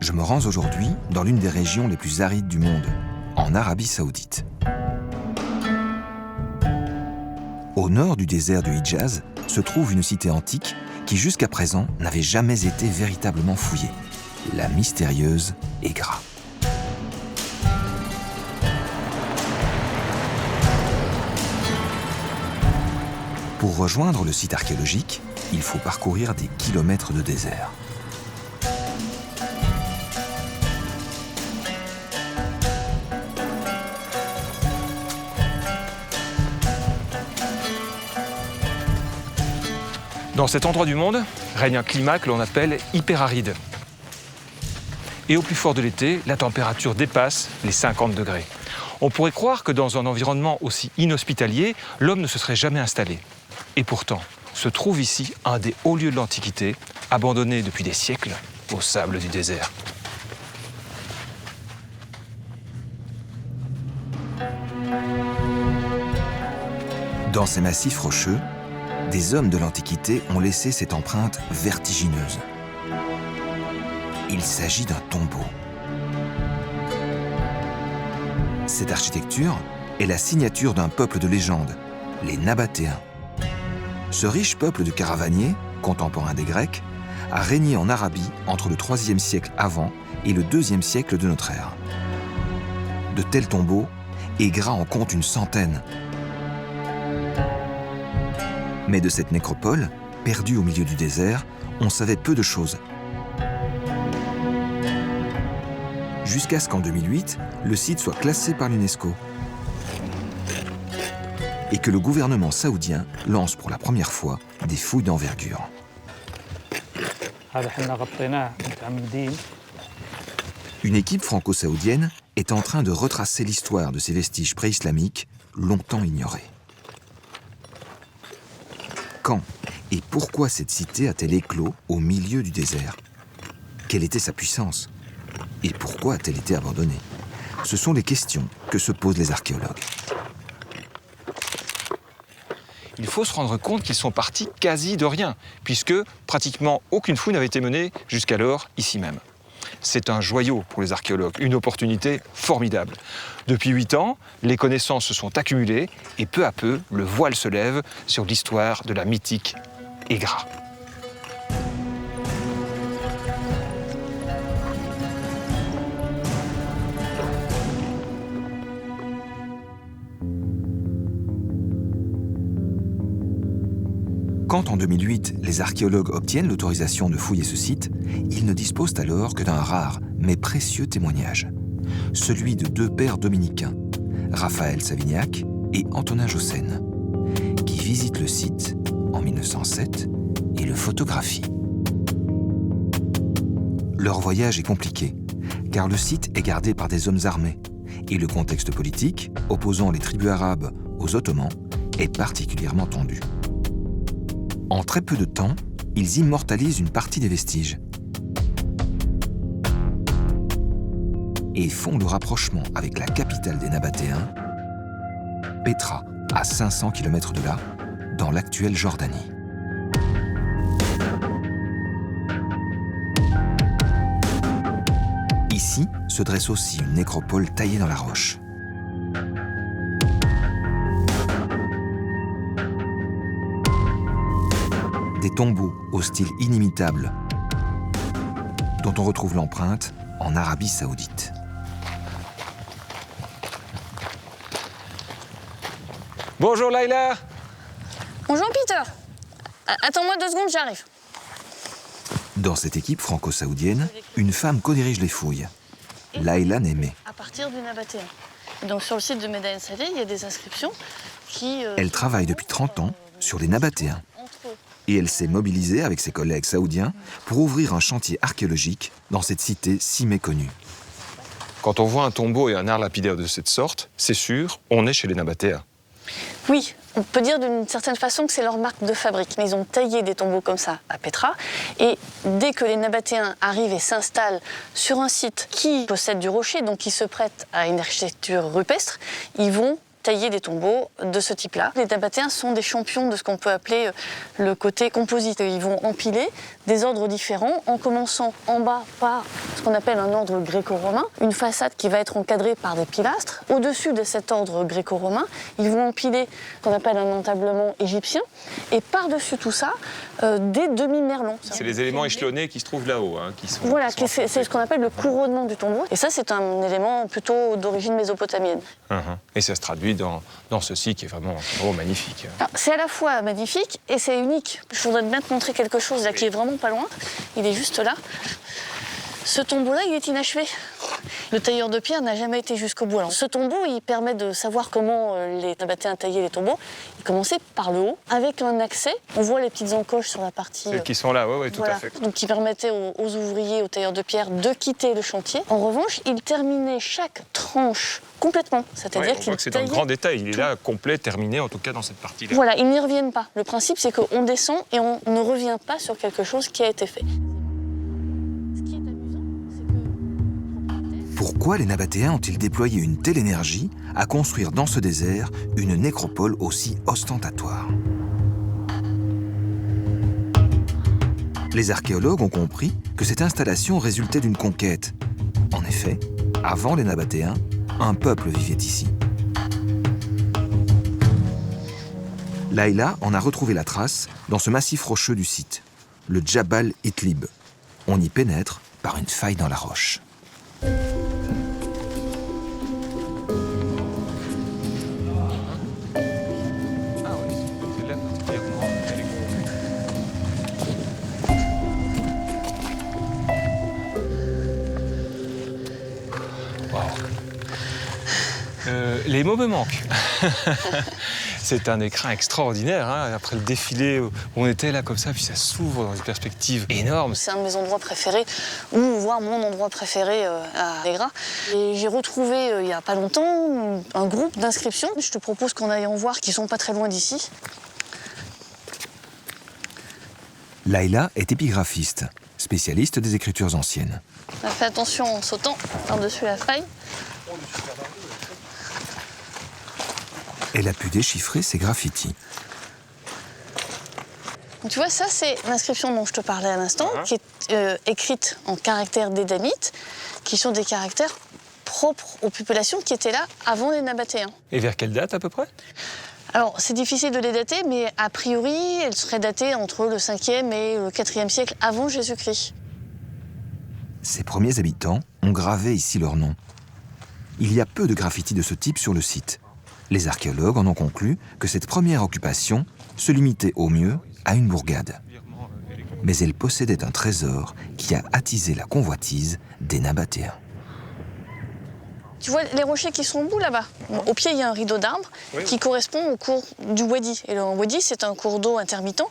je me rends aujourd'hui dans l'une des régions les plus arides du monde, en Arabie Saoudite. Au nord du désert du Hidjaz se trouve une cité antique qui jusqu'à présent n'avait jamais été véritablement fouillée, la mystérieuse Égra. Pour rejoindre le site archéologique, il faut parcourir des kilomètres de désert. Dans cet endroit du monde règne un climat que l'on appelle hyperaride. Et au plus fort de l'été, la température dépasse les 50 degrés. On pourrait croire que dans un environnement aussi inhospitalier, l'homme ne se serait jamais installé. Et pourtant, se trouve ici un des hauts lieux de l'Antiquité, abandonné depuis des siècles au sable du désert. Dans ces massifs rocheux, des hommes de l'Antiquité ont laissé cette empreinte vertigineuse. Il s'agit d'un tombeau. Cette architecture est la signature d'un peuple de légende, les Nabatéens. Ce riche peuple de caravaniers, contemporain des Grecs, a régné en Arabie entre le IIIe siècle avant et le IIe siècle de notre ère. De tels tombeaux, Égra en compte une centaine. Mais de cette nécropole, perdue au milieu du désert, on savait peu de choses. Jusqu'à ce qu'en 2008, le site soit classé par l'UNESCO et que le gouvernement saoudien lance pour la première fois des fouilles d'envergure. Une équipe franco-saoudienne est en train de retracer l'histoire de ces vestiges préislamiques longtemps ignorés. Quand et pourquoi cette cité a-t-elle éclos au milieu du désert? Quelle était sa puissance? Et pourquoi a-t-elle été abandonnée? Ce sont les questions que se posent les archéologues. Il faut se rendre compte qu'ils sont partis quasi de rien, puisque pratiquement aucune fouille n'avait été menée jusqu'alors ici même. C'est un joyau pour les archéologues, une opportunité formidable. Depuis 8 ans, les connaissances se sont accumulées et peu à peu, le voile se lève sur l'histoire de la mythique Égra. Quand en 2008, les archéologues obtiennent l'autorisation de fouiller ce site, ils ne disposent alors que d'un rare mais précieux témoignage. Celui de 2 pères dominicains, Raphaël Savignac et Antonin Jossen, qui visitent le site en 1907 et le photographient. Leur voyage est compliqué, car le site est gardé par des hommes armés, et le contexte politique, opposant les tribus arabes aux Ottomans, est particulièrement tendu. En très peu de temps, ils immortalisent une partie des vestiges et font le rapprochement avec la capitale des Nabatéens, Pétra, à 500 km de là, dans l'actuelle Jordanie. Ici se dresse aussi une nécropole taillée dans la roche. Des tombeaux au style inimitable, dont on retrouve l'empreinte en Arabie Saoudite. Bonjour Laïla. Bonjour Peter. Attends-moi 2 secondes, j'arrive. Dans cette équipe franco-saoudienne, une femme co-dirige les fouilles, Laïla Némé. À partir du Nabatéen. Donc sur le site de Medaïn Saleh, il y a des inscriptions qui... Elle travaille depuis 30 ans sur les Nabatéens. Et elle s'est mobilisée avec ses collègues saoudiens pour ouvrir un chantier archéologique dans cette cité si méconnue. Quand on voit un tombeau et un art lapidaire de cette sorte, c'est sûr, on est chez les Nabatéens. Oui, on peut dire d'une certaine façon que c'est leur marque de fabrique. Mais ils ont taillé des tombeaux comme ça à Pétra. Et dès que les Nabatéens arrivent et s'installent sur un site qui possède du rocher, donc qui se prête à une architecture rupestre, ils vont tailler des tombeaux de ce type-là. Les Nabatéens sont des champions de ce qu'on peut appeler le côté composite. Ils vont empiler des ordres différents, en commençant en bas par ce qu'on appelle un ordre gréco-romain, une façade qui va être encadrée par des pilastres. Au-dessus de cet ordre gréco-romain, ils vont empiler ce qu'on appelle un entablement égyptien, et par-dessus tout ça, des demi-merlons. C'est les éléments échelonnés qui se trouvent là-haut. Hein, voilà, c'est ce qu'on appelle le couronnement du tombeau. Et ça, c'est un élément plutôt d'origine mésopotamienne. Et ça se traduit dans ceci qui est vraiment magnifique. C'est à la fois magnifique et c'est unique. Je voudrais bien te montrer quelque chose là qui est vraiment pas loin. Il est juste là. Ce tombeau-là, il est inachevé. Le tailleur de pierre n'a jamais été jusqu'au bout. Alors, ce tombeau, il permet de savoir comment les Nabatéens taillaient les tombeaux. Il commençait par le haut, avec un accès. On voit les petites encoches sur la partie... Celles qui sont là, oui, tout voilà. à fait. Donc, qui permettaient aux ouvriers, aux tailleurs de pierre, de quitter le chantier. En revanche, il terminait chaque tranche complètement. C'est-à-dire qu'il c'est dans le grand détail. Il est là, complet, terminé, en tout cas dans cette partie-là. Voilà, ils n'y reviennent pas. Le principe, c'est qu'on descend et on ne revient pas sur quelque chose qui a été fait. Pourquoi les Nabatéens ont-ils déployé une telle énergie à construire dans ce désert une nécropole aussi ostentatoire? Les archéologues ont compris que cette installation résultait d'une conquête. En effet, avant les Nabatéens, un peuple vivait ici. Layla en a retrouvé la trace dans ce massif rocheux du site, le Djabal Itlib. On y pénètre par une faille dans la roche. Les mots me manquent. C'est un écrin extraordinaire, hein, après le défilé où on était là comme ça, puis ça s'ouvre dans une perspective énorme. C'est un de mes endroits préférés, ou voire mon endroit préféré à Aigra. Et j'ai retrouvé il n'y a pas longtemps un groupe d'inscriptions. Je te propose qu'on aille en voir, qui sont pas très loin d'ici. Layla est épigraphiste, spécialiste des écritures anciennes. On a fait attention en sautant par-dessus la faille. Elle a pu déchiffrer ces graffitis. Tu vois, ça, c'est l'inscription dont je te parlais à l'instant, qui est écrite en caractères dédanites, qui sont des caractères propres aux populations qui étaient là avant les Nabatéens. Et vers quelle date à peu près? Alors, c'est difficile de les dater, mais a priori, elles seraient datées entre le 5e et le 4e siècle avant Jésus-Christ. Ces premiers habitants ont gravé ici leur nom. Il y a peu de graffitis de ce type sur le site. Les archéologues en ont conclu que cette première occupation se limitait au mieux à une bourgade. Mais elle possédait un trésor qui a attisé la convoitise des Nabatéens. Tu vois les rochers qui sont au bout là-bas? Au pied, il y a un rideau d'arbres qui correspond au cours du Wadi. Et le Wadi, c'est un cours d'eau intermittent.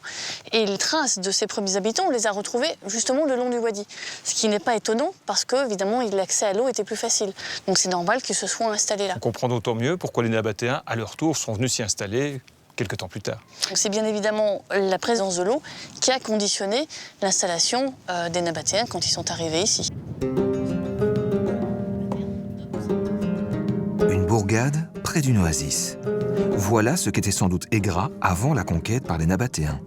Et les traces de ces premiers habitants, on les a retrouvées justement le long du Wadi. Ce qui n'est pas étonnant parce que, évidemment, l'accès à l'eau était plus facile. Donc c'est normal qu'ils se soient installés là. On comprend d'autant mieux pourquoi les Nabatéens, à leur tour, sont venus s'y installer quelques temps plus tard. C'est bien évidemment la présence de l'eau qui a conditionné l'installation des Nabatéens quand ils sont arrivés ici. Une bourgade près d'une oasis. Voilà ce qu'était sans doute Aigra avant la conquête par les Nabatéens.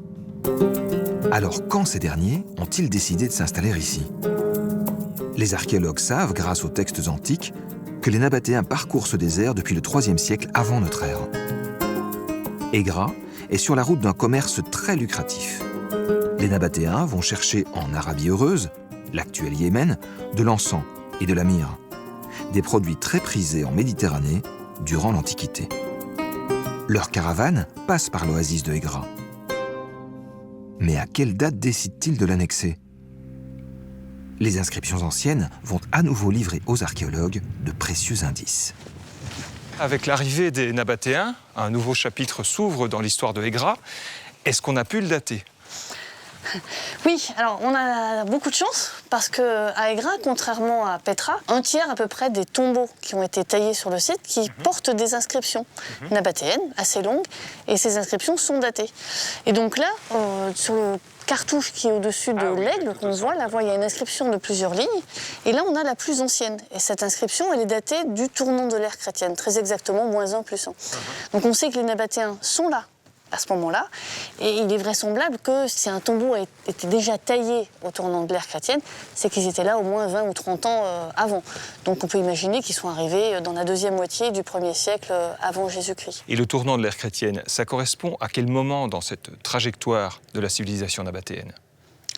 Alors quand ces derniers ont-ils décidé de s'installer ici? Les archéologues savent, grâce aux textes antiques, que les Nabatéens parcourent ce désert depuis le IIIe siècle avant notre ère. Aigra est sur la route d'un commerce très lucratif. Les Nabatéens vont chercher en Arabie heureuse, l'actuel Yémen, de l'encens et de la myrrhe. Des produits très prisés en Méditerranée durant l'Antiquité. Leur caravane passe par l'oasis de Aigra. Mais à quelle date décident-ils de l'annexer? Les inscriptions anciennes vont à nouveau livrer aux archéologues de précieux indices. Avec l'arrivée des Nabatéens, un nouveau chapitre s'ouvre dans l'histoire de Aigra. Est-ce qu'on a pu le dater? Oui, alors on a beaucoup de chance parce qu'à Aigra, contrairement à Petra, un tiers à peu près des tombeaux qui ont été taillés sur le site qui portent des inscriptions nabatéennes assez longues et ces inscriptions sont datées. Et donc là, sur le cartouche qui est au-dessus de l'aigle qu'on voit. Là, il y a une inscription de plusieurs lignes. Et là, on a la plus ancienne. Et cette inscription, elle est datée du tournant de l'ère chrétienne, très exactement, -1 + 1. Donc on sait que les Nabatéens sont là à ce moment-là. Et il est vraisemblable que si un tombeau était déjà taillé au tournant de l'ère chrétienne, c'est qu'ils étaient là au moins 20 ou 30 ans avant. Donc on peut imaginer qu'ils sont arrivés dans la deuxième moitié du 1er siècle avant Jésus-Christ. Et le tournant de l'ère chrétienne, ça correspond à quel moment dans cette trajectoire de la civilisation nabatéenne ?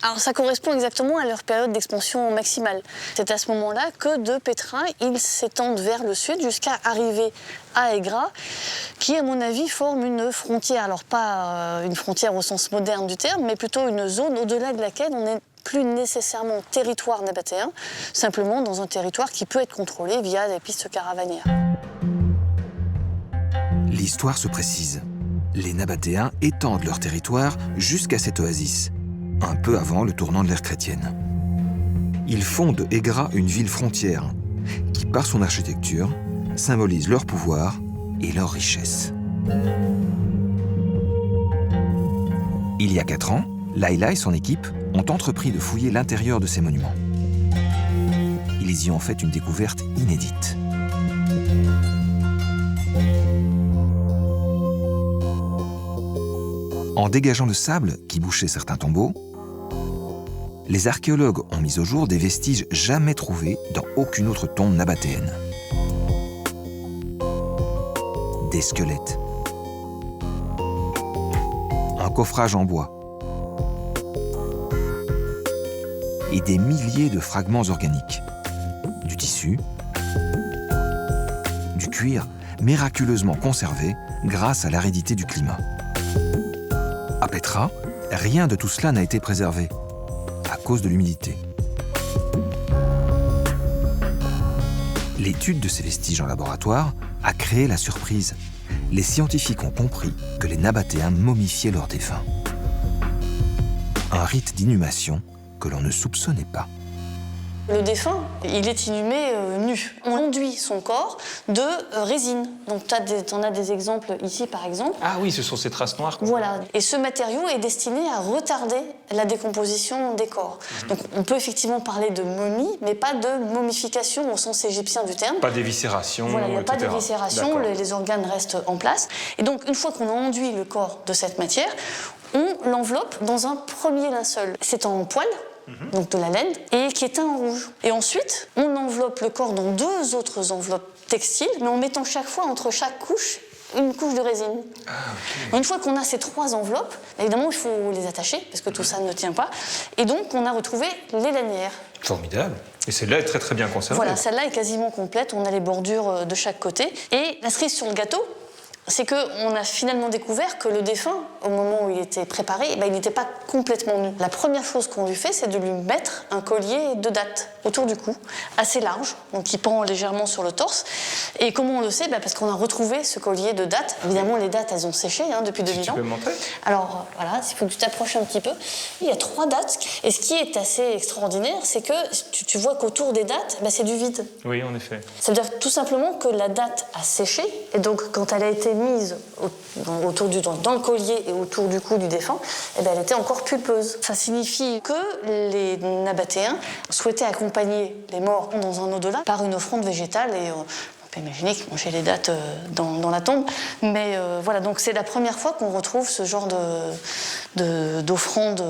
Alors ça correspond exactement à leur période d'expansion maximale. C'est à ce moment-là que de Pétra, ils s'étendent vers le sud jusqu'à arriver à Aigra, qui à mon avis forme une frontière. Alors pas une frontière au sens moderne du terme, mais plutôt une zone au-delà de laquelle on n'est plus nécessairement territoire nabatéen, simplement dans un territoire qui peut être contrôlé via des pistes caravanières. L'histoire se précise. Les Nabatéens étendent leur territoire jusqu'à cette oasis, un peu avant le tournant de l'ère chrétienne. Ils font de Aigra une ville frontière qui, par son architecture, symbolise leur pouvoir et leur richesse. Il y a 4 ans, Laïla et son équipe ont entrepris de fouiller l'intérieur de ces monuments. Ils y ont fait une découverte inédite. En dégageant le sable qui bouchait certains tombeaux, les archéologues ont mis au jour des vestiges jamais trouvés dans aucune autre tombe nabatéenne. Des squelettes, un coffrage en bois et des milliers de fragments organiques, du tissu, du cuir, miraculeusement conservés grâce à l'aridité du climat. À Pétra, rien de tout cela n'a été préservé, à cause de l'humidité. L'étude de ces vestiges en laboratoire a créé la surprise. Les scientifiques ont compris que les Nabatéens momifiaient leurs défunts. Un rite d'inhumation que l'on ne soupçonnait pas. Le défunt, il est inhumé nu. On enduit son corps de résine. Donc tu en as des exemples ici, par exemple. Ah oui, ce sont ces traces noires. Voilà. Et ce matériau est destiné à retarder la décomposition des corps. Donc on peut effectivement parler de momie, mais pas de momification au sens égyptien du terme. Pas d'éviscération, voilà, il n'y a etc. pas d'éviscération, les organes restent en place. Et donc une fois qu'on a enduit le corps de cette matière, on l'enveloppe dans un premier linceul. C'est en poil, donc de la laine, et qui est teint en rouge. Et ensuite, on enveloppe le corps dans 2 autres enveloppes textiles, mais en mettant chaque fois entre chaque couche une couche de résine. Ah, okay. Une fois qu'on a ces 3 enveloppes, évidemment, il faut les attacher, parce que tout ça ne tient pas. Et donc, on a retrouvé les lanières. Formidable. Et celle-là est très très bien conservée. Voilà, celle-là est quasiment complète. On a les bordures de chaque côté. Et la cerise sur le gâteau, c'est qu'on a finalement découvert que le défunt, au moment où il était préparé, il n'était pas complètement nu. La première chose qu'on lui fait, c'est de lui mettre un collier de dattes autour du cou, assez large, donc qui pend légèrement sur le torse. Et comment on le sait ? Parce qu'on a retrouvé ce collier de dattes. Évidemment, les dattes, elles ont séché depuis 2000 ans. Tu peux me montrer ? Alors, voilà, il faut que tu t'approches un petit peu. Il y a 3 dattes. Et ce qui est assez extraordinaire, c'est que tu vois qu'autour des dattes, c'est du vide. Oui, en effet. Ça veut dire tout simplement que la date a séché. Et donc, quand elle a été mise dans le collier et autour du cou du défunt, elle était encore pulpeuse. Ça signifie que les Nabatéens souhaitaient accompagner les morts dans un au-delà par une offrande végétale. Et on peut imaginer qu'ils mangeaient les dattes dans la tombe. Mais voilà, donc c'est la première fois qu'on retrouve ce genre d'offrande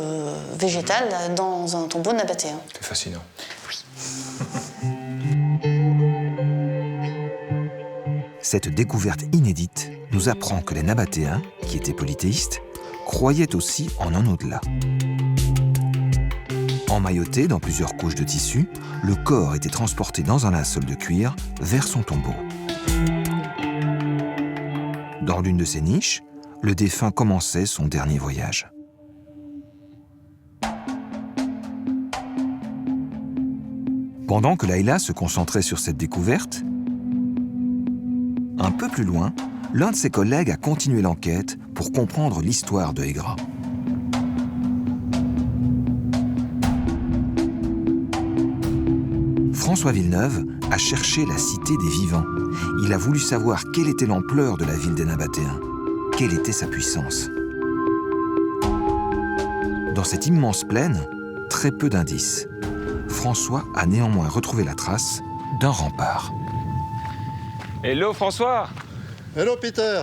végétale dans un tombeau nabatéen. C'est fascinant. Cette découverte inédite nous apprend que les Nabatéens, qui étaient polythéistes, croyaient aussi en un au-delà. Emmailloté dans plusieurs couches de tissu, le corps était transporté dans un linceul de cuir vers son tombeau. Dans l'une de ces niches, le défunt commençait son dernier voyage. Pendant que Laïla se concentrait sur cette découverte, un peu plus loin, l'un de ses collègues a continué l'enquête pour comprendre l'histoire de Aigra. François Villeneuve a cherché la cité des vivants. Il a voulu savoir quelle était l'ampleur de la ville des Nabatéens, quelle était sa puissance. Dans cette immense plaine, très peu d'indices. François a néanmoins retrouvé la trace d'un rempart. Hello François! Hello Peter!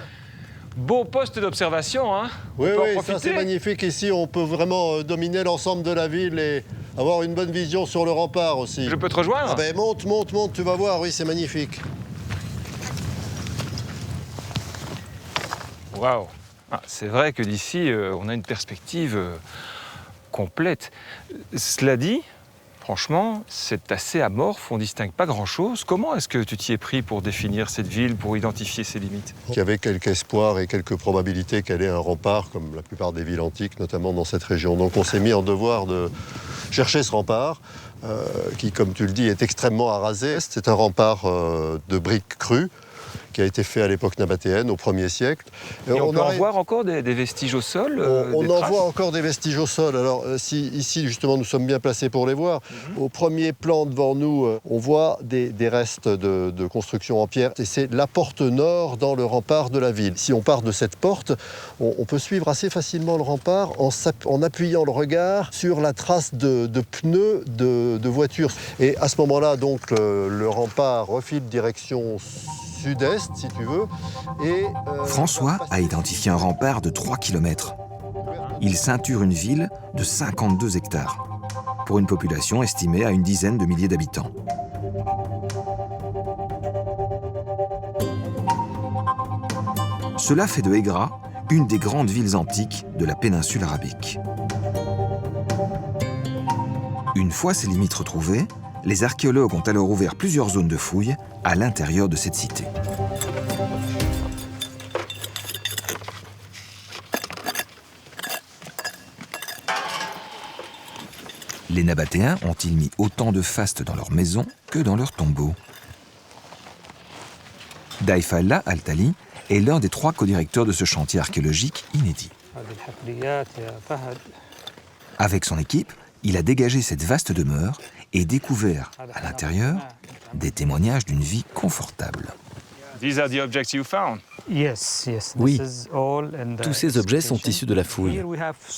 Beau poste d'observation, hein? Oui, On peut en oui, ça profiter. c'est magnifique ici. On peut vraiment dominer l'ensemble de la ville et avoir une bonne vision sur le rempart aussi. Je peux te rejoindre? Ah ben monte, monte, monte, tu vas voir, oui, c'est magnifique. Waouh! Ah, c'est vrai que d'ici, on a une perspective complète. Cela dit, franchement, c'est assez amorphe, on ne distingue pas grand-chose. Comment est-ce que tu t'y es pris pour définir cette ville, pour identifier ses limites? Il y avait quelques espoirs et quelques probabilités qu'elle ait un rempart, comme la plupart des villes antiques, notamment dans cette région. Donc on s'est mis en devoir de chercher ce rempart, qui, comme tu le dis, est extrêmement arasé. C'est un rempart de briques crues, qui a été fait à l'époque nabatéenne, au 1er siècle. Et on peut en voir encore des vestiges au sol? On des en traces voit encore des vestiges au sol. Alors ici, justement, nous sommes bien placés pour les voir. Au premier plan devant nous, on voit des restes de construction en pierre. Et c'est la porte nord dans le rempart de la ville. Si on part de cette porte, on peut suivre assez facilement le rempart en appuyant le regard sur la trace de pneus de voitures. Et à ce moment-là, donc, le rempart refile direction sud-est, si tu veux. Et, François a identifié un rempart de 3 km. Il ceinture une ville de 52 hectares, pour une population estimée à une dizaine de milliers d'habitants. Cela fait de Aigra une des grandes villes antiques de la péninsule arabique. Une fois ses limites retrouvées, les archéologues ont alors ouvert plusieurs zones de fouilles à l'intérieur de cette cité. Les Nabatéens ont-ils mis autant de fastes dans leurs maisons que dans leurs tombeaux? Daïfallah Al-Tali est l'un des 3 co-directeurs de ce chantier archéologique inédit. Avec son équipe, il a dégagé cette vaste demeure et découvert, à l'intérieur, des témoignages d'une vie confortable. These are the objects you found. Oui, tous ces objets sont issus de la fouille.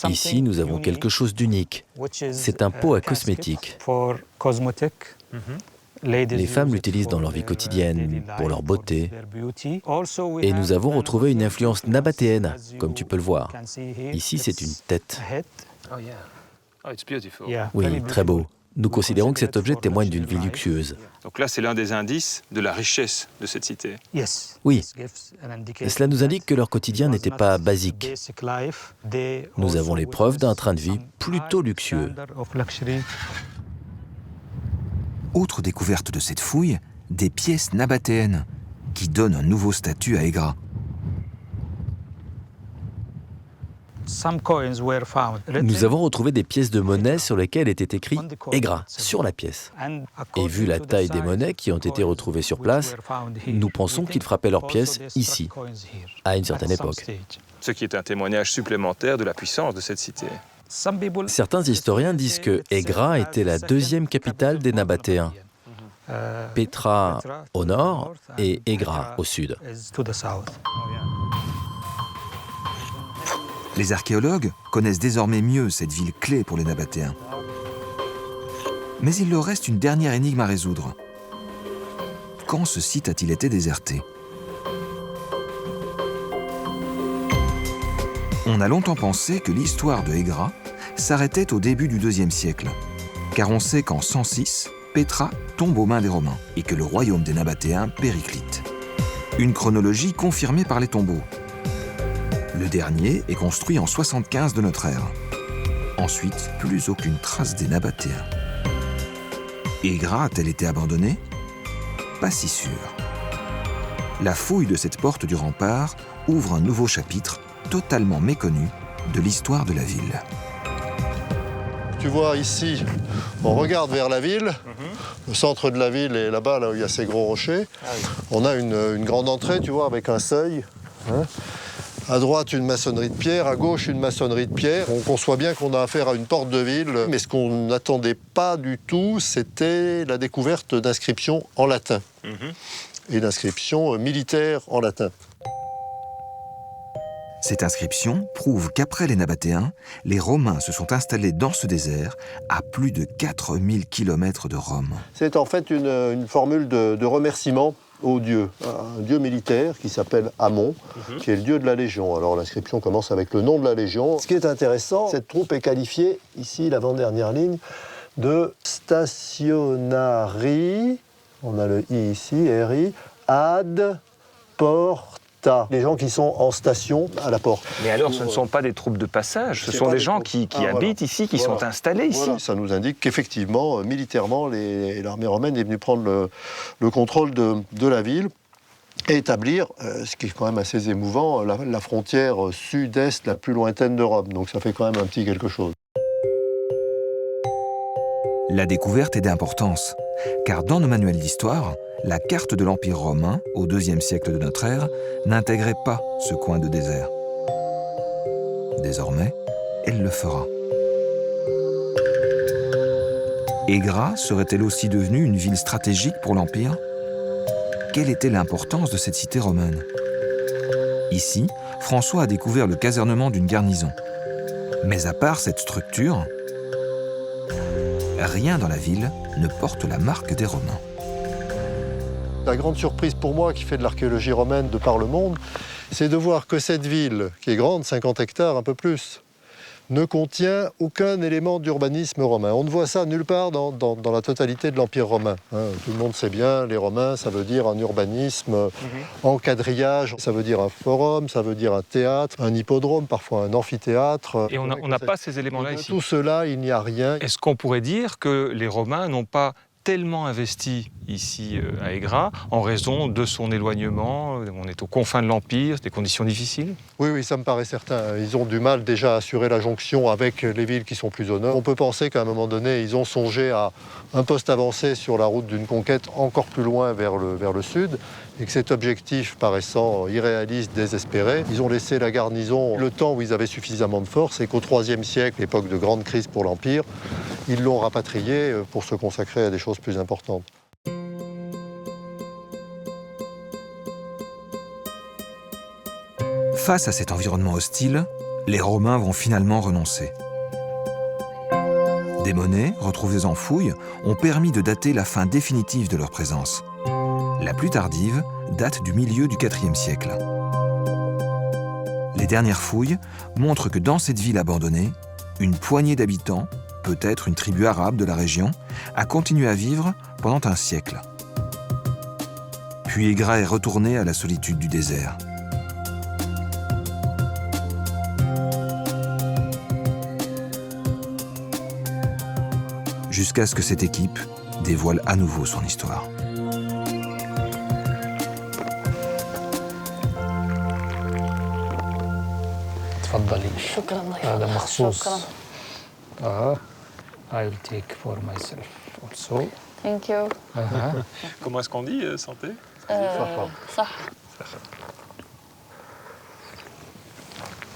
Ici, nous avons quelque chose d'unique. C'est un pot à cosmétiques. Les femmes l'utilisent dans leur vie quotidienne, pour leur beauté. Et nous avons retrouvé une influence nabatéenne, comme tu peux le voir. Ici, c'est une tête. Oh yeah. Oh, it's beautiful. Oui, très beau. Nous considérons que cet objet témoigne d'une vie luxueuse. Donc là, c'est l'un des indices de la richesse de cette cité. Oui, et cela nous indique que leur quotidien n'était pas basique. Nous avons les preuves d'un train de vie plutôt luxueux. Autre découverte de cette fouille, des pièces nabatéennes, qui donnent un nouveau statut à Aigra. Nous avons retrouvé des pièces de monnaie sur lesquelles était écrit « Aigra » sur la pièce. Et vu la taille des monnaies qui ont été retrouvées sur place, nous pensons qu'ils frappaient leurs pièces ici, à une certaine époque. Ce qui est un témoignage supplémentaire de la puissance de cette cité. Certains historiens disent que Aigra était la 2e capitale des Nabatéens. Petra au nord et Aigra au sud. Les archéologues connaissent désormais mieux cette ville clé pour les Nabatéens. Mais il leur reste une dernière énigme à résoudre. Quand ce site a-t-il été déserté? On a longtemps pensé que l'histoire de Aigra s'arrêtait au début du IIe siècle, car on sait qu'en 106, Petra tombe aux mains des Romains et que le royaume des Nabatéens périclite. Une chronologie confirmée par les tombeaux. Le dernier est construit en 75 de notre ère. Ensuite, plus aucune trace des Nabatéens. Aigra a-t-elle été abandonnée? Pas si sûr. La fouille de cette porte du rempart ouvre un nouveau chapitre totalement méconnu de l'histoire de la ville. Tu vois ici, on regarde vers la ville. Le centre de la ville est là-bas, là où il y a ces gros rochers. On a une grande entrée, tu vois, avec un seuil. À droite, une maçonnerie de pierre, à gauche, une maçonnerie de pierre. On conçoit bien qu'on a affaire à une porte de ville, mais ce qu'on n'attendait pas du tout, c'était la découverte d'inscriptions en latin. Et d'inscriptions militaires en latin. Cette inscription prouve qu'après les Nabatéens, les Romains se sont installés dans ce désert à plus de 4000 km de Rome. C'est en fait une formule de remerciement au dieu, un dieu militaire qui s'appelle Amon, qui est le dieu de la Légion. Alors l'inscription commence avec le nom de la Légion. Ce qui est intéressant, cette troupe est qualifiée, ici l'avant-dernière ligne, de stationari, on a le i ici, ri, ad porta. Les gens qui sont en station à la porte. Mais alors, ce ne sont pas des troupes de passage, ce sont des gens qui habitent ici, qui sont installés ici. Voilà. Ça nous indique qu'effectivement, militairement, l'armée romaine est venue prendre le contrôle de la ville et établir, ce qui est quand même assez émouvant, la frontière sud-est la plus lointaine de Rome. Donc ça fait quand même un petit quelque chose. La découverte est d'importance, car dans nos manuels d'histoire, la carte de l'Empire romain, au IIe siècle de notre ère, n'intégrait pas ce coin de désert. Désormais, elle le fera. Égra serait-elle aussi devenue une ville stratégique pour l'Empire? Quelle était l'importance de cette cité romaine? Ici, François a découvert le casernement d'une garnison. Mais à part cette structure, rien dans la ville ne porte la marque des Romains. La grande surprise pour moi qui fait de l'archéologie romaine de par le monde, c'est de voir que cette ville, qui est grande, 50 hectares, un peu plus, ne contient aucun élément d'urbanisme romain. On ne voit ça nulle part dans la totalité de l'Empire romain. Tout le monde sait bien, les Romains, ça veut dire un urbanisme en quadrillage, ça veut dire un forum, ça veut dire un théâtre, un hippodrome, parfois un amphithéâtre. Et on n'a pas ces éléments-là ici. Tout cela, il n'y a rien. Est-ce qu'on pourrait dire que les Romains n'ont pas tellement investi ici à Égra en raison de son éloignement? On est aux confins de l'Empire, des conditions difficiles. Oui, ça me paraît certain. Ils ont du mal déjà à assurer la jonction avec les villes qui sont plus au nord. On peut penser qu'à un moment donné, ils ont songé à un poste avancé sur la route d'une conquête encore plus loin vers le sud, et que cet objectif paraissant irréaliste, désespéré, ils ont laissé la garnison le temps où ils avaient suffisamment de force, et qu'au IIIe siècle, époque de grande crise pour l'Empire, ils l'ont rapatrié pour se consacrer à des choses plus importantes. Face à cet environnement hostile, les Romains vont finalement renoncer. Des monnaies, retrouvées en fouilles, ont permis de dater la fin définitive de leur présence. La plus tardive date du milieu du IVe siècle. Les dernières fouilles montrent que dans cette ville abandonnée, une poignée d'habitants, peut-être une tribu arabe de la région, a continué à vivre pendant un siècle. Puis Égra est retourné à la solitude du désert. Jusqu'à ce que cette équipe dévoile à nouveau son histoire. تفضلي. شكرا ضيف هذا الله. مخصوص. شكرا. I will take for myself also. Thank you. Comment est-ce qu'on dit santé? صح.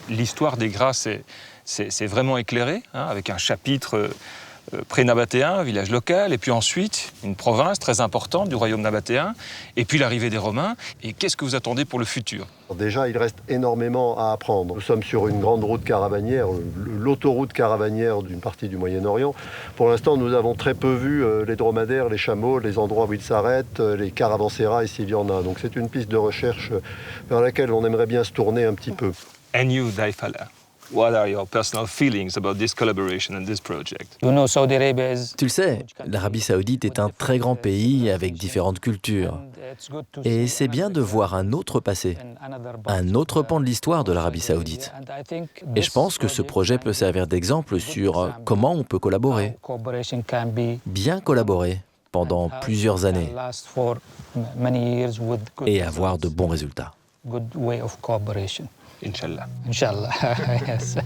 L'histoire d'Égra, c'est vraiment éclairé, avec un chapitre pré-nabatéen, village local, et puis ensuite une province très importante du royaume nabatéen, et puis l'arrivée des Romains. Et qu'est-ce que vous attendez pour le futur? Déjà, il reste énormément à apprendre. Nous sommes sur une grande route caravanière, l'autoroute caravanière d'une partie du Moyen-Orient. Pour l'instant, nous avons très peu vu les dromadaires, les chameaux, les endroits où ils s'arrêtent, les caravansérails s'il y en a. Donc c'est une piste de recherche vers laquelle on aimerait bien se tourner un petit peu. And you, Daifala, what are your personal feelings about this collaboration and this project? You know, Saudi Arabia is. Tu le sais, l'Arabie saoudite est un très grand pays avec différentes cultures. Et c'est bien de voir un autre passé, un autre pan de l'histoire de l'Arabie saoudite. Et je pense que ce projet peut servir d'exemple sur comment on peut collaborer, bien collaborer pendant plusieurs années et avoir de bons résultats. Good way of cooperation. Inch'Allah. Inshallah. Yes.